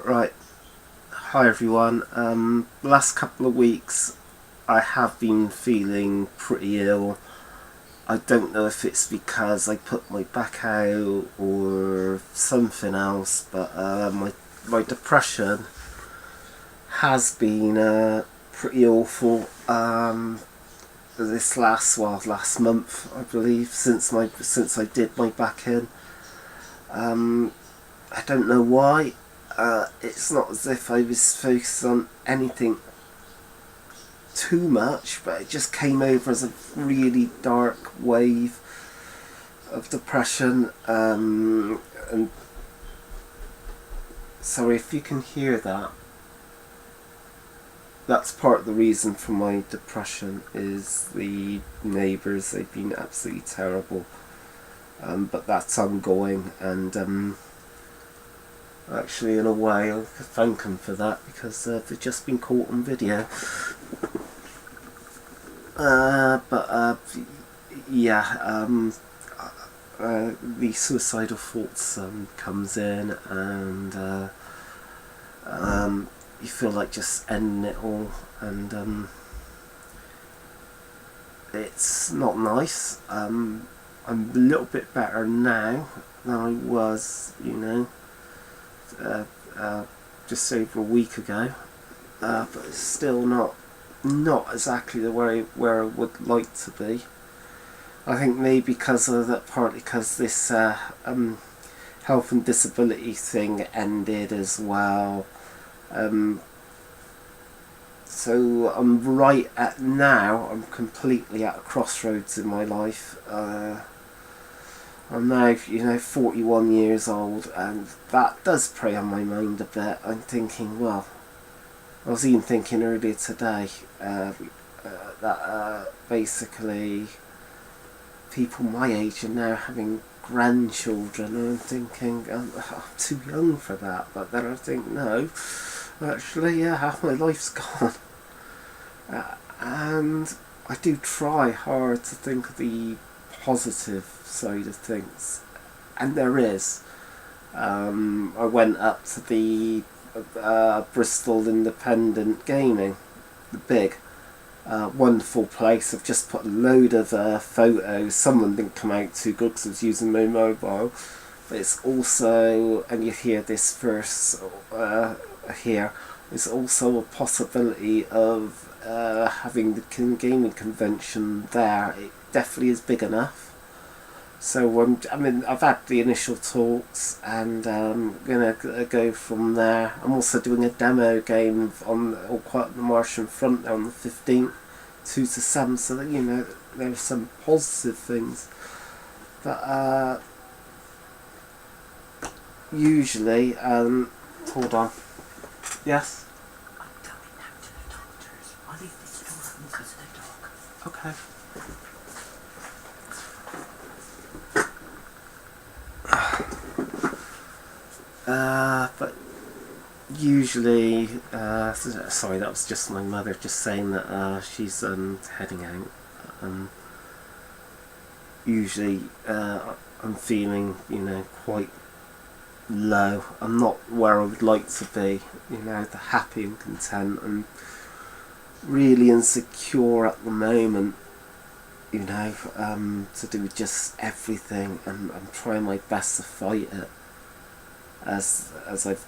Right, hi everyone. The last couple of weeks I have been feeling pretty ill. I don't know if it's because I put my back out or something else, but my depression has been pretty awful. This last month, I believe, since I did my back in. I don't know why. It's not as if I was focused on anything too much, but it just came over as a really dark wave of depression. And sorry if you can hear that. That's part of the reason for my depression is the neighbours. They've been absolutely terrible. But that's ongoing, and actually in a way I could thank them for that, because they've just been caught on video. The suicidal thoughts comes in, and you feel like just ending it all, and it's not nice. I'm a little bit better now than I was, just over a week ago, but it's still not exactly the way where I would like to be. I think maybe because of that, partly because this health and disability thing ended as well. So I'm right at now, I'm completely at a crossroads in my life. I'm now, 41 years old, and that does prey on my mind a bit. I'm thinking, well, I was even thinking earlier today that basically people my age are now having grandchildren, and I'm thinking I'm too young for that. But then I think, no, actually, half my life's gone. And I do try hard to think of the positive side of things, and there is. I went up to the Bristol Independent Gaming, the big wonderful place. I've just put a load of photos. Someone didn't come out too good because I was using my mobile, but it's also, and you hear this verse here, there's also a possibility of having the gaming convention there. It definitely is big enough. So I've had the initial talks, and I'm gonna go from there. I'm also doing a demo game on All Quiet on the Martian Front there on the 15th, 2 to 7. So that there's some positive things. But usually, hold on. Yes. I'm going now to the doctors. I'll leave this door open because of the dog. Okay. But usually, sorry, that was just my mother just saying that she's heading out. Usually, I'm feeling, quite low. I'm not where I would like to be, the happy and content. I'm really insecure at the moment, to do with just everything, and I'm trying my best to fight it. As I've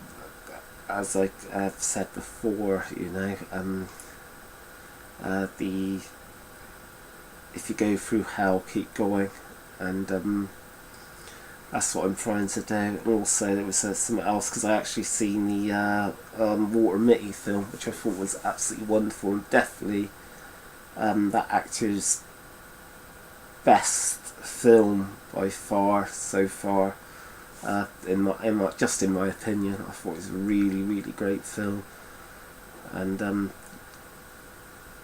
said before, if you go through hell, keep going, and that's what I'm trying to do. And also there was something else, because I actually seen the Walter Mitty film, which I thought was absolutely wonderful, and definitely that actor's best film by far so far. In my opinion, I thought it was a really, really great film, and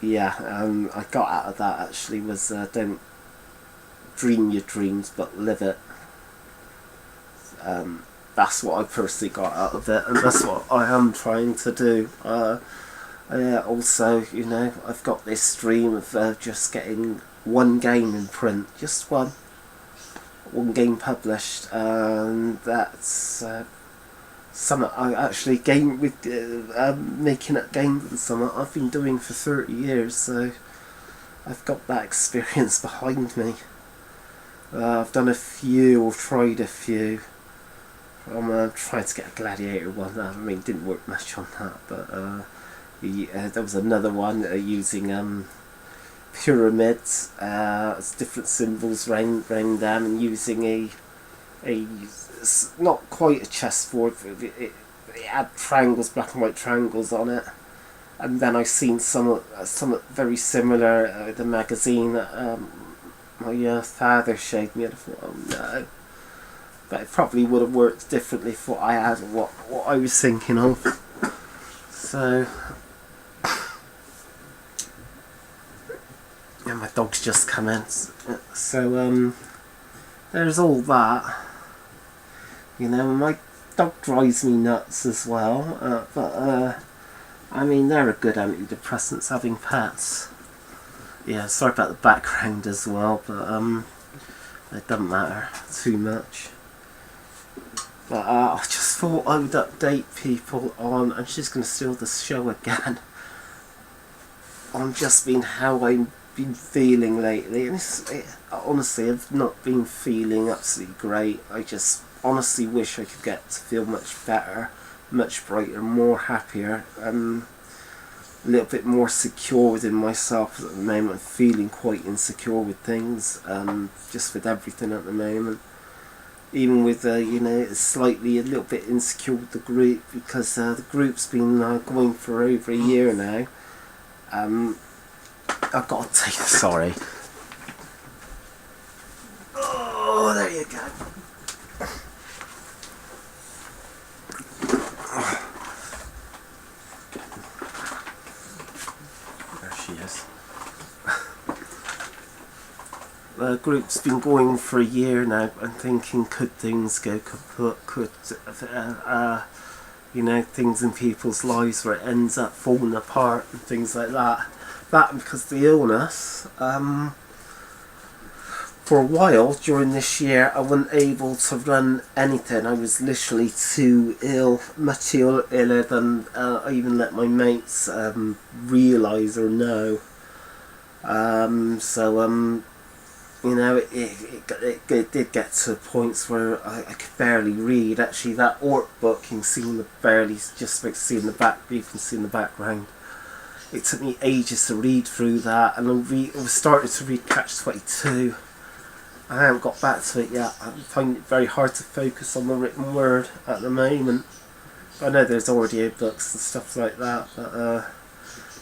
I got out of that actually was don't dream your dreams but live it. That's what I personally got out of it, and that's what I am trying to do. Also, I've got this dream of just getting one game in print, just one game published, and that's something I actually game with making up games and something I've been doing for 30 years, so I've got that experience behind me. I've done a few, or tried a few. I'm trying to get a gladiator one. I mean, it didn't work much on that, but there was another one using pyramids, different symbols round them, and using a not quite a chessboard, but it had triangles, black and white triangles on it. And then I seen some very similar the magazine that my father showed me, and I thought, oh no. But it probably would have worked differently if what I had, what I was thinking of. So, yeah, my dog's just come in. So there's all that. You know, my dog drives me nuts as well. But I mean, they're a good antidepressants, having pets. Yeah, sorry about the background as well, but it doesn't matter too much. But I just thought I would update people on, and she's going to steal the show again, on just being how I've been feeling lately. And honestly, I've not been feeling absolutely great. I just honestly wish I could get to feel much better, much brighter, more happier, a little bit more secure within myself. At the moment I'm feeling quite insecure with things, just with everything at the moment. Even with, you know, slightly a little bit insecure with the group, because the group's been going for over a year now. I've got to take... Sorry. Oh, there you go. There she is. The group's been going for a year now, and thinking, could things go kaput? Could you know, things in people's lives where it ends up falling apart and things like that. That because the illness. For a while during this year, I wasn't able to run anything. I was literally too ill, much iller than I even let my mates realise or know. You know, it did get to points where I could barely read. Actually, that Orc book, you can see in the barely, just about to see in the back, you can see in the background. It took me ages to read through that, and I was starting to read Catch 22. I haven't got back to it yet. I find it very hard to focus on the written word at the moment. I know there's audio books and stuff like that, but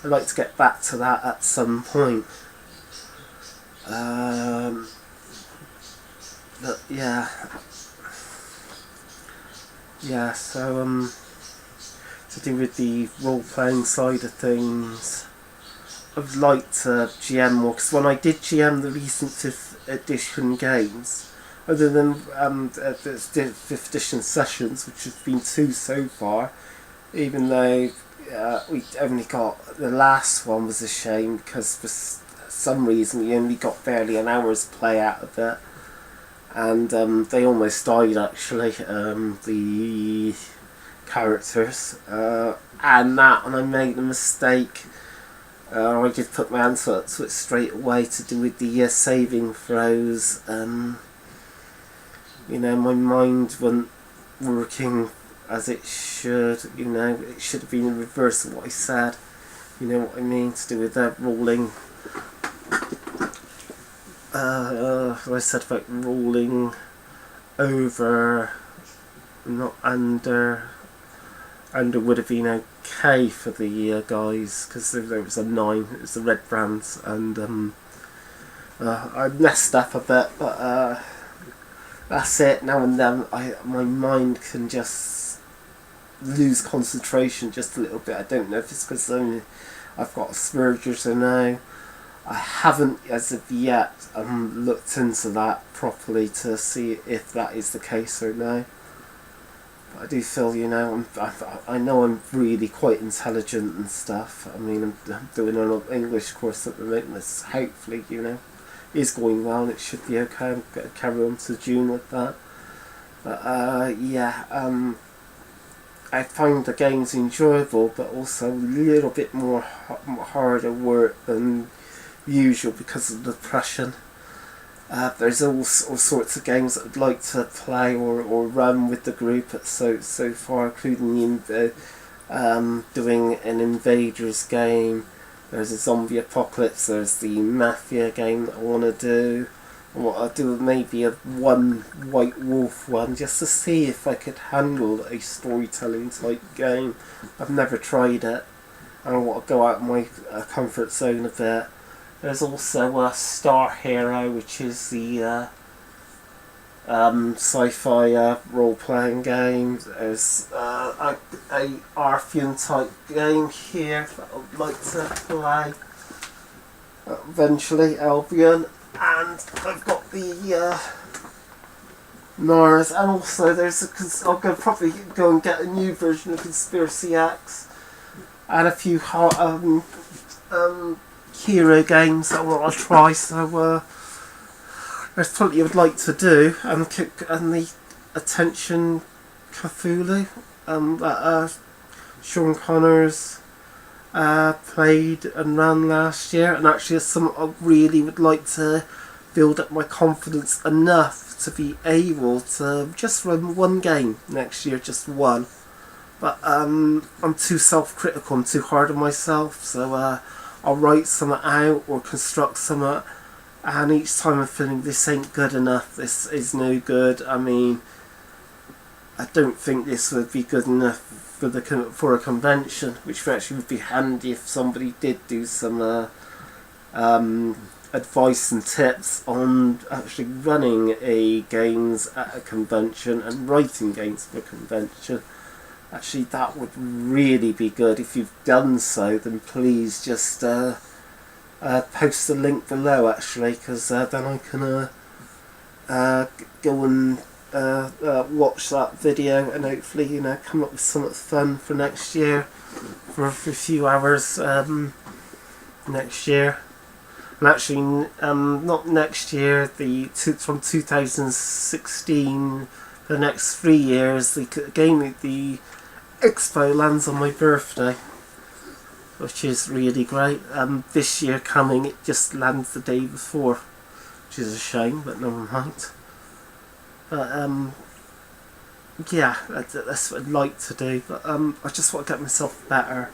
I'd like to get back to that at some point. But yeah, so to do with the role-playing side of things, I would like to GM more, because when I did GM the recent 5th edition games, other than the 5th edition sessions, which have been 2 so far, even though we only got, the last one was a shame, because for some reason we only got barely an hour's play out of it, and they almost died actually, the characters, and I made a mistake. I did put my answer to it straight away to do with the saving throws. You know, my mind wasn't working as it should. You know, it should have been in reverse of what I said. You know what I mean? To do with that rolling. What I said about rolling over, not under. Under would have been okay for the guys, because there was a 9. It was the red brands, and I messed up a bit, but that's it. Now and then, my mind can just lose concentration just a little bit. I don't know if it's because I've got Asperger's or no. I haven't, as of yet, looked into that properly to see if that is the case or no. But I do feel, you know, I know I'm really quite intelligent and stuff. I mean, I'm doing an English course at the moment. This hopefully, you know, is going well. It should be okay. I'm going to carry on to June with that. But yeah, I found the games enjoyable, but also a little bit more harder work than usual because of the depression. There's all sorts of games that I'd like to play or run with the group so far, including doing an Invaders game. There's a zombie apocalypse. There's the Mafia game that I want to do. I want to do maybe a one White Wolf one just to see if I could handle a storytelling type game. I've never tried it. I want to go out of my comfort zone a bit. There's also a Star Hero, which is the sci-fi role-playing game. There's a Arthian type game here that I'd like to play eventually, Albion. And I've got the Mars, and also there's I'll probably go and get a new version of Conspiracy X, and a few hero games that I want to try. So there's plenty I would like to do, and the Attention Cthulhu that Sean Connors played and ran last year, and actually it's something I really would like to build up my confidence enough to be able to just run one game next year, just one. But I'm too self-critical, I'm too hard on myself, so I'll write something out or construct something, and each time I'm feeling this ain't good enough, this is no good. I mean, I don't think this would be good enough for a convention, which actually would be handy if somebody did do some advice and tips on actually running games at a convention and writing games for a convention. Actually, that would really be good. If you've done so, then please just post the link below, actually, because then I can go and watch that video and hopefully, come up with something fun for next year, for a few hours next year. And actually, not next year, from 2016, the next 3 years, the Expo lands on my birthday, which is really great. This year coming, it just lands the day before, which is a shame, but never mind. But yeah, that's what I'd like to do. But I just want to get myself better.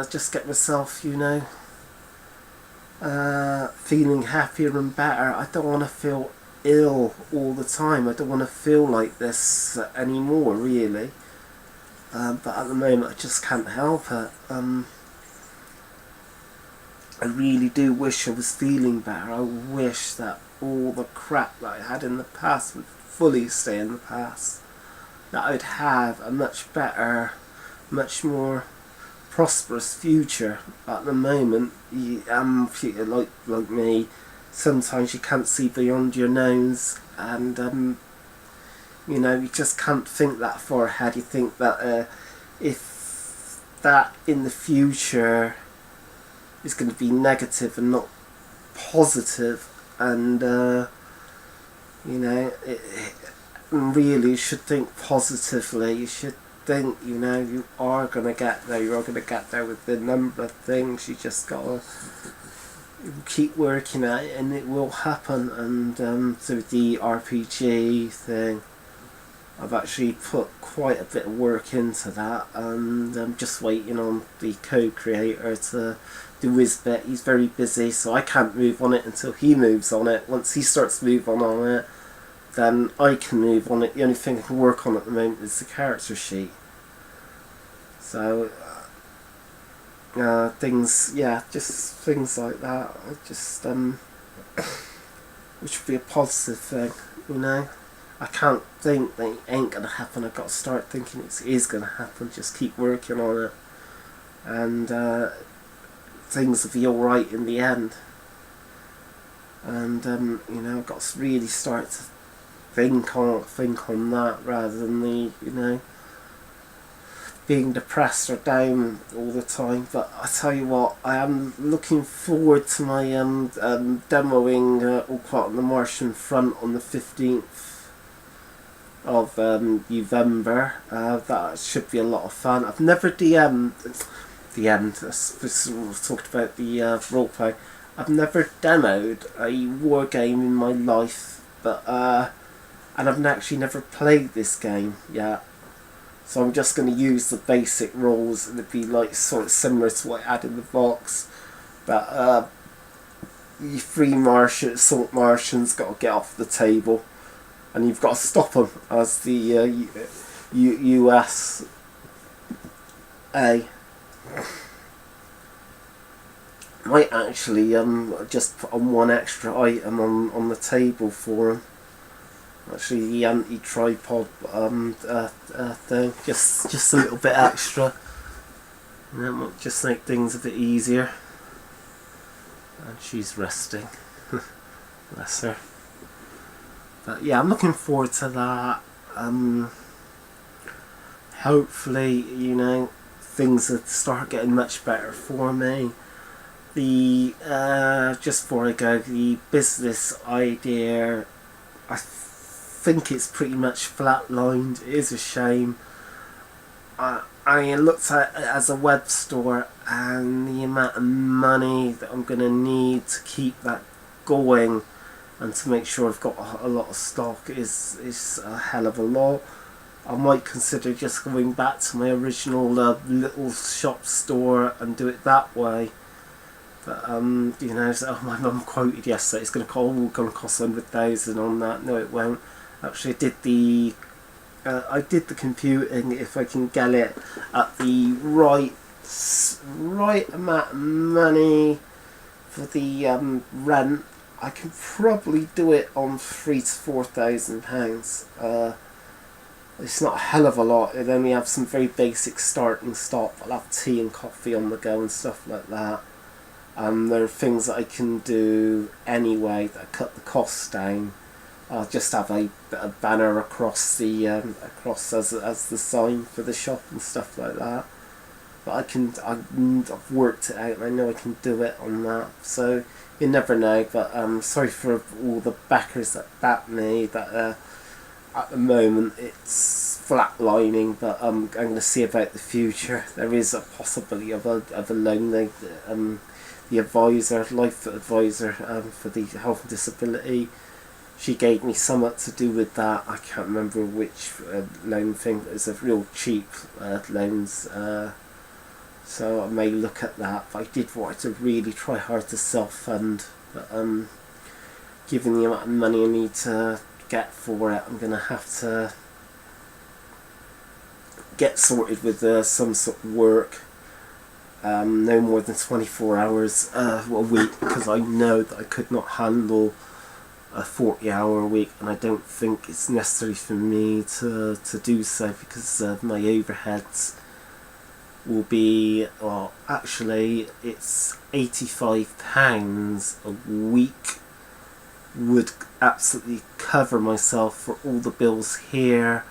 Just get myself, feeling happier and better. I don't want to feel ill all the time. I don't want to feel like this anymore, really. But at the moment, I just can't help it. I really do wish I was feeling better. I wish that all the crap that I had in the past would fully stay in the past. That I'd have a much better, much more prosperous future. At the moment, like me, sometimes you can't see beyond your nose, and you just can't think that far ahead. You think that if that in the future is going to be negative and not positive, and really you should think positively. You should think, you are going to get there. You're going to get there with the number of things. You just got to keep working at it, and it will happen. And so the RPG thing, I've actually put quite a bit of work into that, and I'm just waiting on the co-creator to do his bit. He's very busy, so I can't move on it until he moves on it. Once he starts moving on it, then I can move on it. The only thing I can work on at the moment is the character sheet. So just things like that. Which would be a positive thing, I can't think that it ain't gonna happen. I've got to start thinking it is gonna happen. Just keep working on it, and things will be alright in the end. And I've got to really start to think on that rather than being depressed or down all the time. But I tell you what, I am looking forward to my demoing All Quiet on the Martian Front on the 15th of November. That should be a lot of fun. I've never DM'd. Talked about the roleplay. I've never demoed a war game in my life, but and I've actually never played this game yet. So I'm just going to use the basic rules, and it'd be like sort of similar to what I had in the box. But you free Martian, salt Martians got to get off the table, and you've got to stop them as the USA. Might actually just put on one extra item on the table for them. Actually, the anti-tripod thing, just a little bit extra, and that might just make things a bit easier. And she's resting, bless her. But yeah, I'm looking forward to that. Hopefully, you know, things will start getting much better for me. The just before I go, the business idea, I think it's pretty much flatlined. It is a shame. I looked at it as a web store, and the amount of money that I'm going to need to keep that going and to make sure I've got a lot of stock is a hell of a lot. I might consider just going back to my original little shop store and do it that way. But you know, so, my mum quoted yesterday, it's going to cost 100,000 on that. No, it won't. Actually, I did the computing. If I can get it at the right amount of money for the rent, I can probably do it on £3,000 to £4,000. It's not a hell of a lot. It only have some very basic starting stock. I'll have tea and coffee on the go and stuff like that. There are things that I can do anyway that cut the costs down. I'll just have a banner across the as the sign for the shop and stuff like that. But I've worked it out, and I know I can do it on that. So you never know. But sorry for all the backers that back me. That at the moment it's flatlining, but I'm going to see about the future. There is a possibility of a loan. The life advisor for the health and disability, she gave me something to do with that. I can't remember which loan thing, but it's a real cheap loans. So I may look at that. But I did want to really try hard to self-fund. But given the amount of money I need to get for it, I'm going to have to get sorted with some sort of work. No more than 24 hours a week, because I know that I could not handle a 40-hour week, and I don't think it's necessary for me to do so, because my overheads will be, well, actually it's £85 a week would absolutely cover myself for all the bills here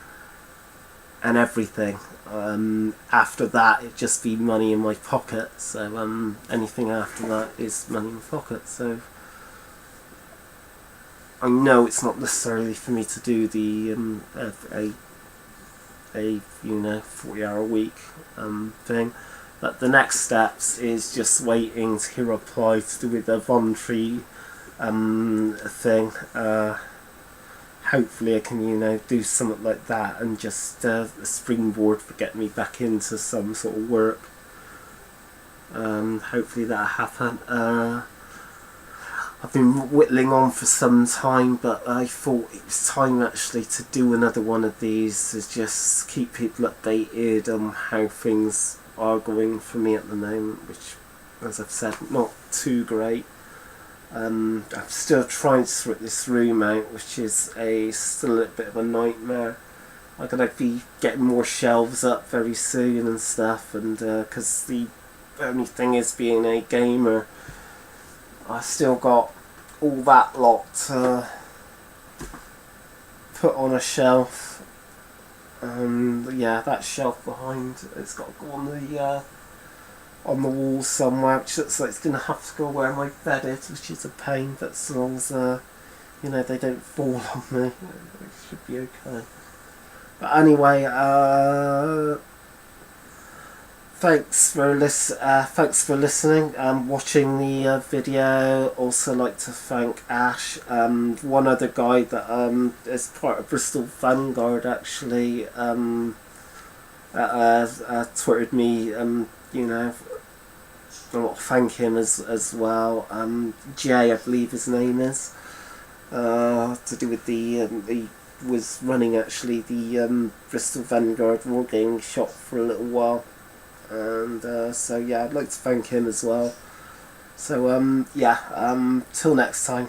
and everything. After that, it'd just be money in my pocket. So anything after that is money in my pocket. So I know it's not necessarily for me to do the a 40-hour week thing. But the next steps is just waiting to hear a reply to do with the voluntary thing. Hopefully I can, do something like that, and just a springboard for getting me back into some sort of work. Hopefully that'll happen. I've been whittling on for some time, but I thought it was time actually to do another one of these, to just keep people updated on how things are going for me at the moment, which, as I've said, not too great. I'm still trying to sort this room out, which is still a little bit of a nightmare. I'm going to be getting more shelves up very soon and stuff, and because the only thing is, being a gamer, I still got all that lot to put on a shelf. Yeah, that shelf behind, it's got to go on the wall somewhere, which looks like it's going to have to go where my bed is, which is a pain, but as long as they don't fall on me, it should be okay. But anyway, thanks for listening and watching the video. Also like to thank Ash, one other guy that is part of Bristol Vanguard actually, twittered me, I want to thank him as well. Jay, I believe his name is, to do with the was running actually the Bristol Vanguard wargaming shop for a little while. And so yeah, I'd like to thank him as well. So till next time.